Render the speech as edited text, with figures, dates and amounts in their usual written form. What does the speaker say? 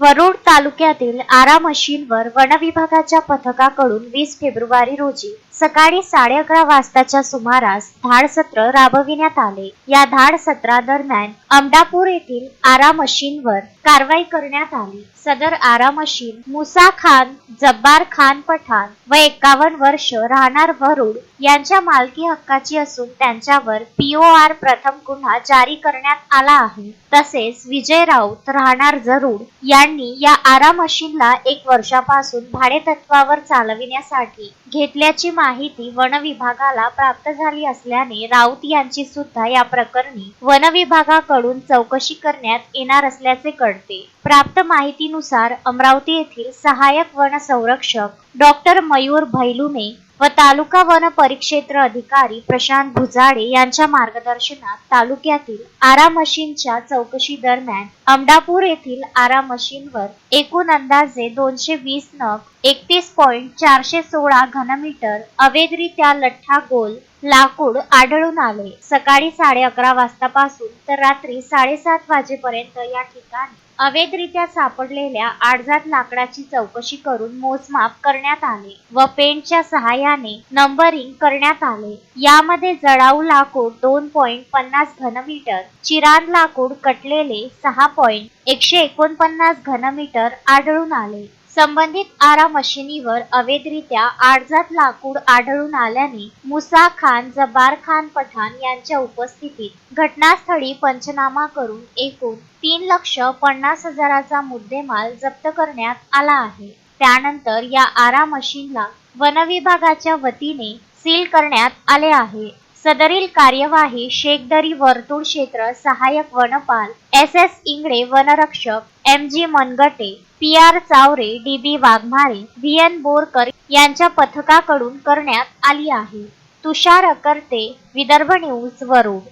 वरुड तालुक्यातील आरा मशीनवर वनविभागाच्या पथकाकडून 20 फेब्रुवारी रोजी सकाळी 11:30 वाजताच्या सुमारास धाड सत्र राबविण्यात आले। या धाड सत्रादरम्यान अमडापूर येथील आरा मशीनवर कारवाई करण्यात आली। सदर आरा मशीन मुसा खान जब्बार खान पठाण व 51 वर्ष राहणार वरुड यांच्या मालकी हक्काची असून त्यांच्यावर POR प्रथम गुन्हा जारी करण्यात आला आहे। तसेच विजय राऊत राहणार जरूड यांनी या आरा मशीनला 1 वर्षापासून भाडेतत्वावर चालविण्यासाठी घेतल्याची माहिती वन विभागाला प्राप्त झाली असल्याने राऊत यांची सुद्धा या प्रकरणी वन विभागाकडून चौकशी करण्यात येणार असल्याचे कळते। प्राप्त माहितीनुसार अमरावती येथील सहाय्यक वन संरक्षक डॉक्टर मयूर भैलुने व तालुका वन परिक्षेत्र अधिकारी प्रशांत भुजाडे यांच्या मार्गदर्शनात तालुक्यातील आरा मशीनच्या चौकशी दरम्यान अमडापूर येथील आरा मशीनवर एकूण अंदाजे 220 नग 31.416 घनमीटर अवैधरित्या लठ्ठा गोल लाकूड आढळून आले। सकाळी 11:30 वाजतापासून तर रात्री 7:30 वाजेपर्यंत या ठिकाणी अवैधरित्या सापडलेल्या 8 जात लाकडाची चौकशी करून मोजमाप करण्यात आले व पेनच्या सहाय्याने नंबरिंग करण्यात आले। यामध्ये जळाऊ लाकूड 2.50 घनमीटर, चिरांद लाकूड कटलेले 6.149 घनमीटर आढळून आले। संबंधित आरा मशिनीवर अवैधरित्या 8 जात लाकूड आढळून आल्याने मुसा खान जब्बार खान पठाण यांच्या उपस्थितीत घटनास्थळी पंचनामा करून एकूण 3,50,000चा मुद्देमाल जप्त करण्यात आला आहे। त्यानंतर या आरा मशीनला वनविभागाच्या वतीने सील करण्यात आले आहे। सदरील कार्यवाही शेखदरी वर्तुळ क्षेत्र सहाय्यक वनपाल SS इंगळे, वनरक्षक MG Mangate, PR Chaware, DB Waghmare, VN Borkar यांच्या पथकाकडून करण्यात आली आहे। तुषार अकर्ते, विदर्भ न्यूज, वरुड।